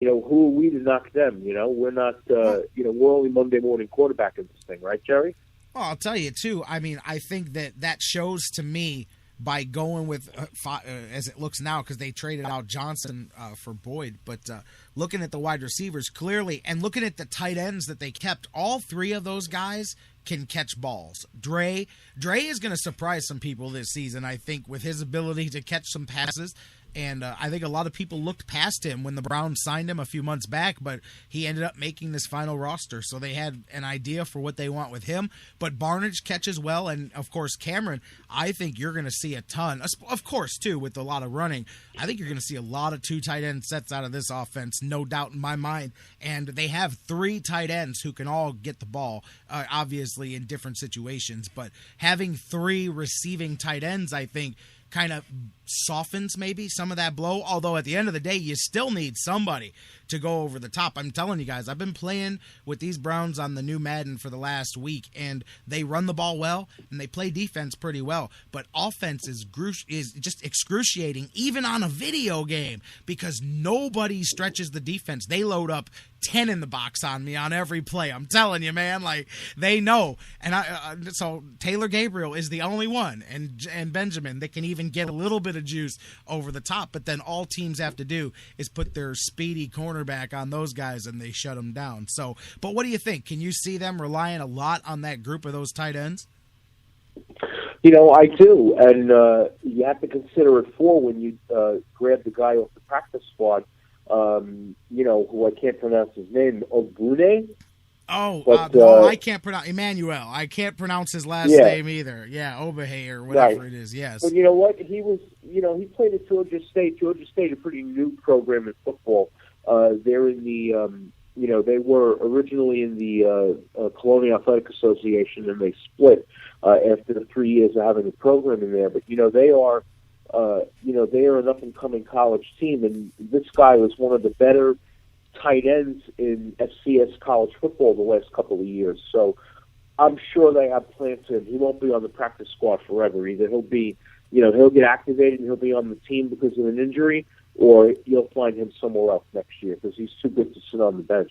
who are we to knock them? We're not, we're only Monday morning quarterback in this thing, right, Jerry? Well, I'll tell you, too. I mean, I think that shows to me by going with, as it looks now, because they traded out Johnson for Boyd, but looking at the wide receivers clearly and looking at the tight ends that they kept, all three of those guys can catch balls. Dre is going to surprise some people this season, I think, with his ability to catch some passes. And I think a lot of people looked past him when the Browns signed him a few months back, but he ended up making this final roster. So they had an idea for what they want with him. But Barnidge catches well, and, of course, Cameron, I think you're going to see a ton. Of course, too, with a lot of running. I think you're going to see a lot of two tight end sets out of this offense, no doubt in my mind. And they have three tight ends who can all get the ball, obviously, in different situations. But having three receiving tight ends, I think, kind of softens maybe some of that blow, although at the end of the day, you still need somebody to go over the top. I'm telling you guys, I've been playing with these Browns on the new Madden for the last week, and they run the ball well, and they play defense pretty well, but offense is just excruciating, even on a video game, because nobody stretches the defense. They load up 10 in the box on me on every play. I'm telling you, man, like, they know. And so Taylor Gabriel is the only one, and Benjamin, that can even get a little bit of juice over the top, but then all teams have to do is put their speedy cornerback on those guys, and they shut them down. So, but what do you think? Can you see them relying a lot on that group of those tight ends? I do, and you have to consider it when you grab the guy off the practice squad, who I can't pronounce his name, Ogbune? No, I can't pronounce Emmanuel. I can't pronounce his last name either. Yeah, Obahay or whatever it is. Yes. But you know what? He was, he played at Georgia State. Georgia State, a pretty new program in football. They're in the, they were originally in the Colonial Athletic Association, and they split after the 3 years of having a program in there. But they are, they are an up-and-coming college team, and this guy was one of the better tight ends in FCS college football the last couple of years. So I'm sure they have plans for him. He won't be on the practice squad forever. Either he'll be, he'll get activated and he'll be on the team because of an injury, or you'll find him somewhere else next year because he's too good to sit on the bench.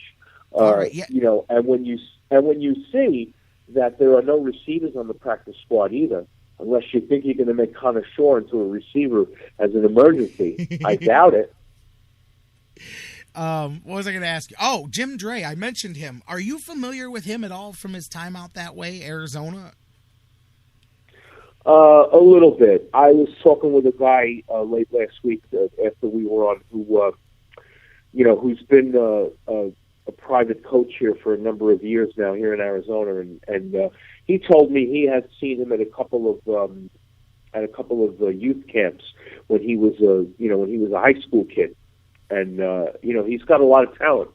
Right, yeah. And when you see that there are no receivers on the practice squad either, unless you think you're going to make Connor Shaw into a receiver as an emergency, I doubt it. What was I going to ask you? Oh, Jim Dre. I mentioned him. Are you familiar with him at all from his time out that way, Arizona? A little bit. I was talking with a guy late last week after we were on, who's been a private coach here for a number of years now here in Arizona, and he told me he had seen him at a couple of youth camps when he was a high school kid. And, he's got a lot of talent.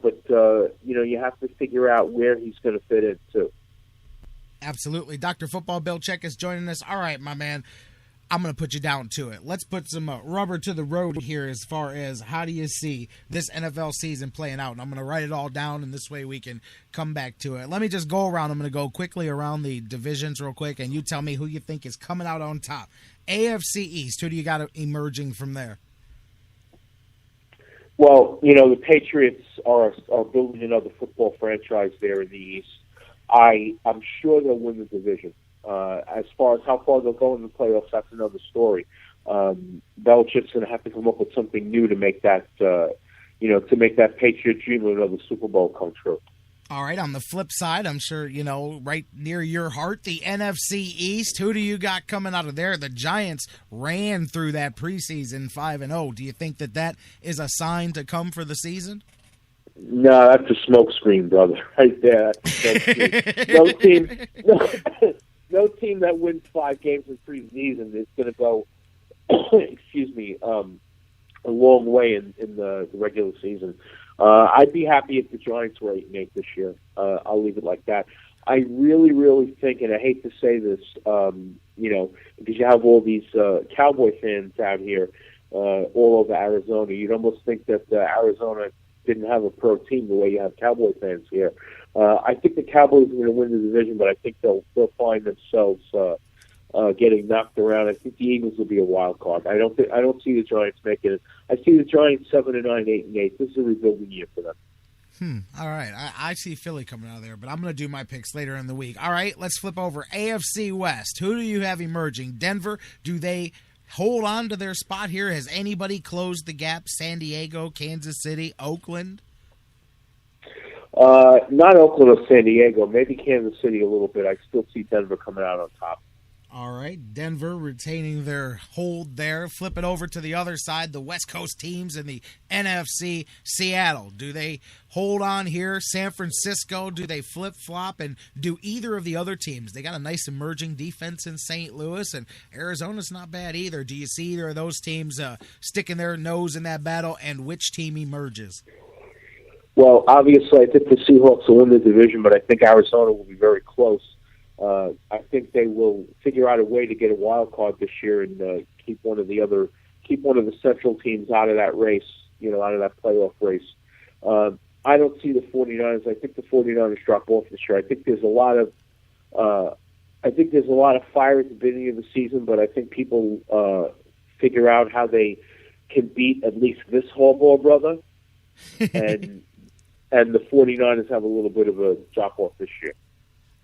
But, you have to figure out where he's going to fit in, too. Absolutely. Dr. Football Bill Chachkes is joining us. All right, my man, I'm going to put you down to it. Let's put some rubber to the road here as far as how do you see this NFL season playing out. And I'm going to write it all down, and this way we can come back to it. Let me just go around. I'm going to go quickly around the divisions real quick, and you tell me who you think is coming out on top. AFC East, who do you got emerging from there? Well, the Patriots are building another football franchise there in the East. I'm sure they'll win the division. As far as how far they'll go in the playoffs, that's another story. Belichick's going to have to come up with something new to make that, to make that Patriot dream of another Super Bowl come true. All right, on the flip side, I'm sure, right near your heart, the NFC East. Who do you got coming out of there? The Giants ran through that preseason 5-0. Do you think that is a sign to come for the season? No, that's a smokescreen, brother, right there. No team that wins 5 games in preseason is going to go, a long way in the regular season. I'd be happy if the Giants were 8-8 this year. I'll leave it like that. I really, really think, and I hate to say this, because you have all these Cowboy fans out here all over Arizona. You'd almost think that Arizona didn't have a pro team the way you have Cowboy fans here. I think the Cowboys are going to win the division, but I think they'll find themselves getting knocked around. I think the Eagles will be a wild card. I don't see the Giants making it. I see the Giants 7-9, 8-8. This is a rebuilding year for them. All right. I see Philly coming out of there, but I'm going to do my picks later in the week. All right, let's flip over. AFC West. Who do you have emerging? Denver, do they hold on to their spot here? Has anybody closed the gap? San Diego, Kansas City, Oakland? Not Oakland or San Diego. Maybe Kansas City a little bit. I still see Denver coming out on top. All right, Denver retaining their hold there. Flip it over to the other side, the West Coast teams in the NFC. Seattle, do they hold on here? San Francisco, do they flip-flop? And do either of the other teams? They got a nice emerging defense in St. Louis, and Arizona's not bad either. Do you see either of those teams sticking their nose in that battle, and which team emerges? Well, obviously, I think the Seahawks will win the division, but I think Arizona will be very close. I think they will figure out a way to get a wild card this year and keep one of the central teams out of that race, out of that playoff race. I don't see the 49ers. I think the 49ers drop off this year. I think there's a lot of fire at the beginning of the season, but I think people figure out how they can beat at least this Harbaugh brother, and the 49ers have a little bit of a drop off this year.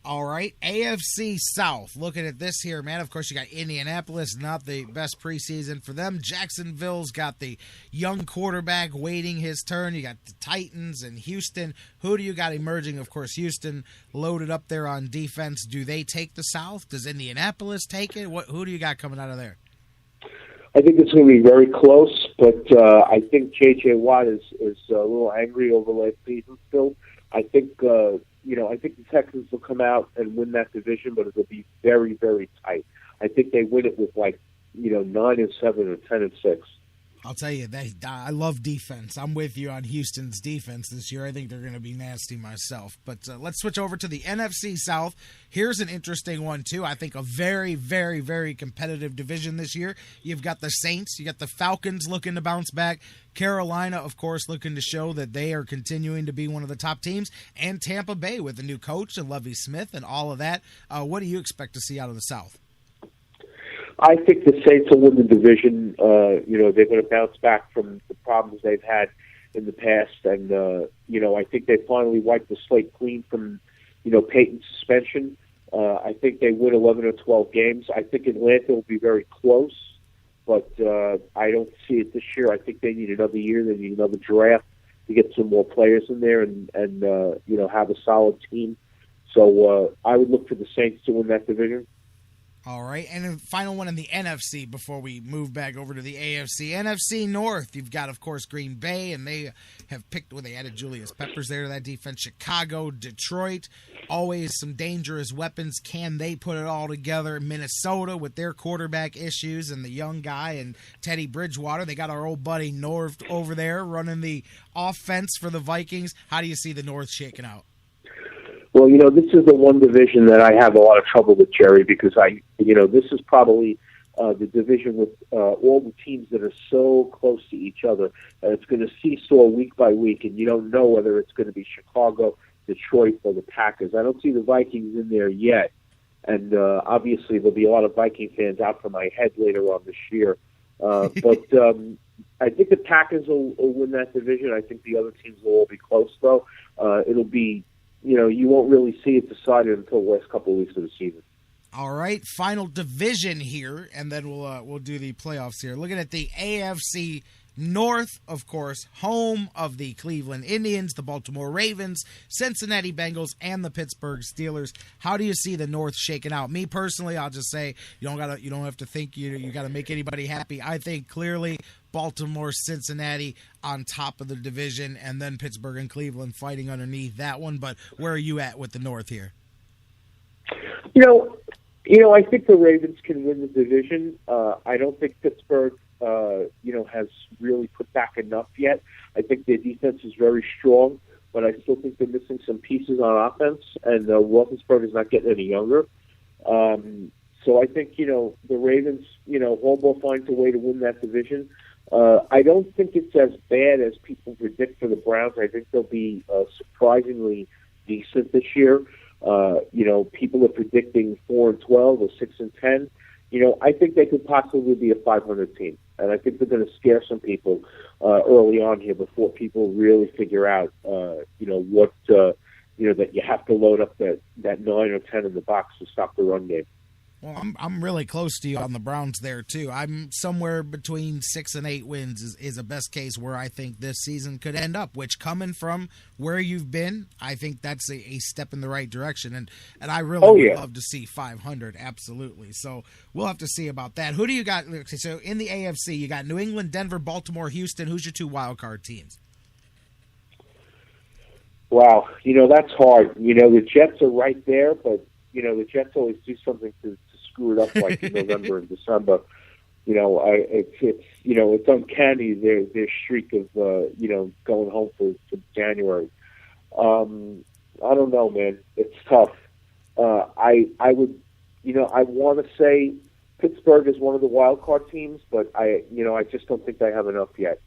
All right, AFC South. Looking at this here, man, of course you got Indianapolis, not the best preseason for them. Jacksonville's got the young quarterback waiting his turn. You got the Titans and Houston. Who do you got emerging? Of course, Houston loaded up there on defense. Do they take the South? Does Indianapolis take it? Who do you got coming out of there? I think it's going to be very close, but I think J.J. Watt is a little angry over last season still. I think I think the Texans will come out and win that division, but it'll be very, very tight. I think they win it with 9-7 or 10-6. I'll tell you, I love defense. I'm with you on Houston's defense this year. I think they're going to be nasty myself. But let's switch over to the NFC South. Here's an interesting one, too. I think a very, very, very competitive division this year. You've got the Saints. You got the Falcons looking to bounce back. Carolina, of course, looking to show that they are continuing to be one of the top teams. And Tampa Bay with a new coach and Lovie Smith and all of that. What do you expect to see out of the South? I think the Saints will win the division. They're going to bounce back from the problems they've had in the past. And, I think they finally wiped the slate clean from, Peyton's suspension. I think they win 11 or 12 games. I think Atlanta will be very close, but I don't see it this year. I think they need another year. They need another draft to get some more players in there and have a solid team. So I would look for the Saints to win that division. All right, and then final one in the NFC before we move back over to the AFC. NFC North, you've got, of course, Green Bay, and they have picked, they added Julius Peppers there to that defense. Chicago, Detroit, always some dangerous weapons. Can they put it all together? Minnesota with their quarterback issues and the young guy and Teddy Bridgewater. They got our old buddy North over there running the offense for the Vikings. How do you see the North shaking out? Well, this is the one division that I have a lot of trouble with, Jerry, because this is probably the division with all the teams that are so close to each other. It's going to seesaw week by week, and you don't know whether it's going to be Chicago, Detroit, or the Packers. I don't see the Vikings in there yet, and obviously there'll be a lot of Viking fans out for my head later on this year. But I think the Packers will win that division. I think the other teams will all be close, though. It'll be you won't really see it decided until the last couple of weeks of the season. All right, final division here, and then we'll do the playoffs here. Looking at the AFC North, of course, home of the Cleveland Indians, the Baltimore Ravens, Cincinnati Bengals, and the Pittsburgh Steelers. How do you see the North shaking out? Me personally, I'll just say you don't have to think you got to make anybody happy. I think clearly Baltimore, Cincinnati on top of the division, and then Pittsburgh and Cleveland fighting underneath that one. But where are you at with the North here? I think the Ravens can win the division. I don't think Pittsburgh, has really put back enough yet. I think their defense is very strong, but I still think they're missing some pieces on offense, and Roethlisberger is not getting any younger. So I think, the Ravens, Harbaugh finds a way to win that division. I don't think it's as bad as people predict for the Browns. I think they'll be surprisingly decent this year. People are predicting 4-12 or 6-10. I think they could possibly be a 500 team, and I think they're going to scare some people early on here before people really figure out, that you have to load up that 9 or 10 in the box to stop the run game. Well, I'm really close to you on the Browns there, too. I'm somewhere between 6 and 8 wins is a best case where I think this season could end up, which coming from where you've been, I think that's a step in the right direction. And I really would love to see 500, absolutely. So we'll have to see about that. Who do you got? So in the AFC, you got New England, Denver, Baltimore, Houston. Who's your 2 wild card teams? Wow, that's hard. The Jets are right there, but, the Jets always do something to screw it up like in November and December. It's uncanny their streak of going home for January. I don't know, man. It's tough. I want to say Pittsburgh is one of the wild card teams, but I just don't think they have enough yet.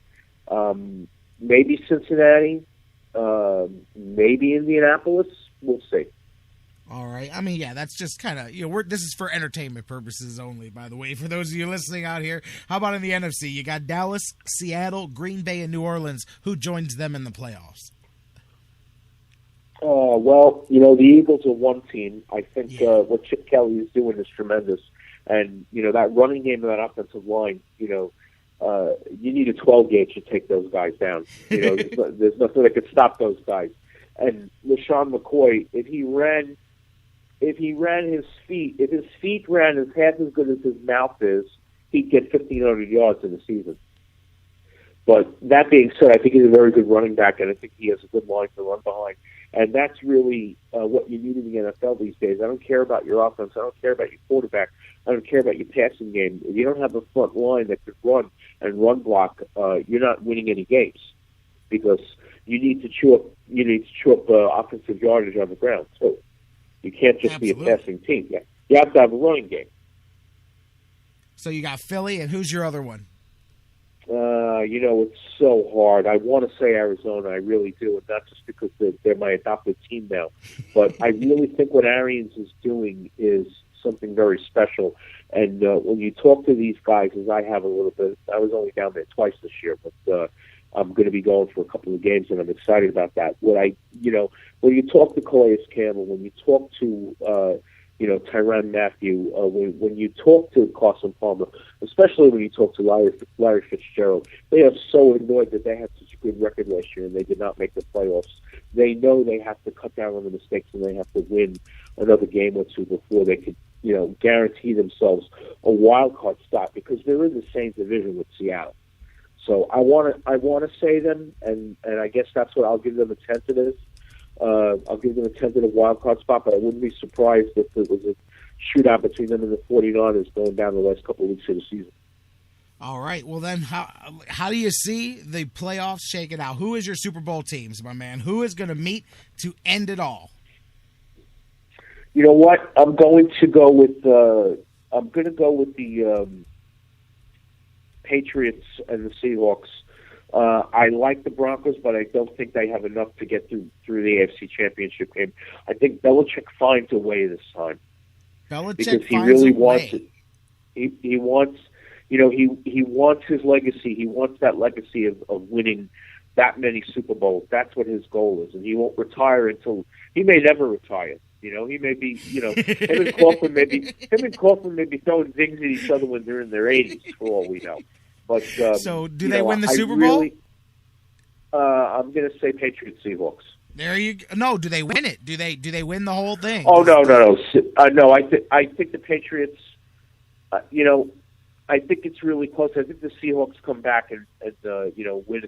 Maybe Cincinnati, maybe Indianapolis. We'll see. All right. I mean, yeah, that's just kind of, this is for entertainment purposes only, by the way, for those of you listening out here. How about in the NFC? You got Dallas, Seattle, Green Bay, and New Orleans. Who joins them in the playoffs? Well, the Eagles are one team. I think what Chip Kelly is doing is tremendous. And, that running game of that offensive line, you need a 12 gauge to take those guys down. There's nothing that could stop those guys. And LaShawn McCoy, if his feet ran as half as good as his mouth is, he'd get 1,500 yards in the season. But that being said, I think he's a very good running back, and I think he has a good line to run behind. And that's really what you need in the NFL these days. I don't care about your offense. I don't care about your quarterback. I don't care about your passing game. If you don't have a front line that could run and run block, you're not winning any games because you need to chew up offensive yardage on the ground too. You can't just be a passing team. You have to have a running game. So you got Philly, and who's your other one? It's so hard. I want to say Arizona. I really do, and not just because they're my adopted team now. But I really think what Arians is doing is something very special. And when you talk to these guys, as I have a little bit, I was only down there twice this year, but I'm going to be going for a couple of games, and I'm excited about that. When you talk to Calais Campbell, when you talk to Tyrann Mathieu, when you talk to Carson Palmer, especially when you talk to Larry Fitzgerald, they are so annoyed that they had such a good record last year and they did not make the playoffs. They know they have to cut down on the mistakes and they have to win another game or two before they could, guarantee themselves a wild card spot because they're in the same division with Seattle. So I want to say them, and I guess that's what I'll give them a tentative. I'll give them a tentative wild card spot, but I wouldn't be surprised if it was a shootout between them and the 49ers going down the last couple of weeks of the season. All right. Well, then, how do you see the playoffs shaking out? Who is your Super Bowl teams, my man? Who is going to meet to end it all? You know what? I'm going to go with the Patriots and the Seahawks. I like the Broncos, but I don't think they have enough to get through the AFC Championship game. I think Belichick finds a way this time. Because he really wants it. He wants, he wants his legacy. He wants that legacy of winning that many Super Bowls. That's what his goal is, and he won't retire until he may never retire. He may be, him and Kaufman may be throwing things at each other when they're in their 80s, for all we know. But so, do they win the Super Bowl? I'm going to say Patriots Seahawks. There you go. No, do they win it? Do they win the whole thing? Oh no. No, I think the Patriots. I think it's really close. I think the Seahawks come back and win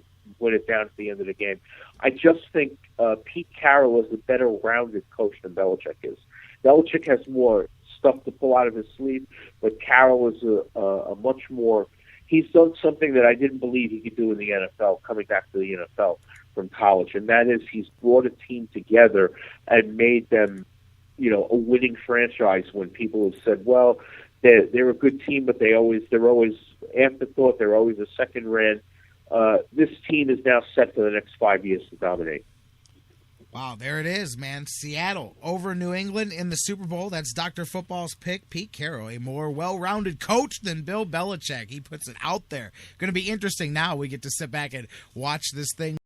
it down at the end of the game. I just think Pete Carroll is a better rounded coach than Belichick is. Belichick has more stuff to pull out of his sleeve, but Carroll is a much more. He's done something that I didn't believe he could do in the NFL, coming back to the NFL from college, and that is he's brought a team together and made them, a winning franchise when people have said, well, they're a good team, but they're always afterthought. They're always a second run. This team is now set for the next 5 years to dominate. Wow, there it is, man. Seattle over New England in the Super Bowl. That's Dr. Football's pick. Pete Carroll, a more well-rounded coach than Bill Belichick. He puts it out there. Going to be interesting now. We get to sit back and watch this thing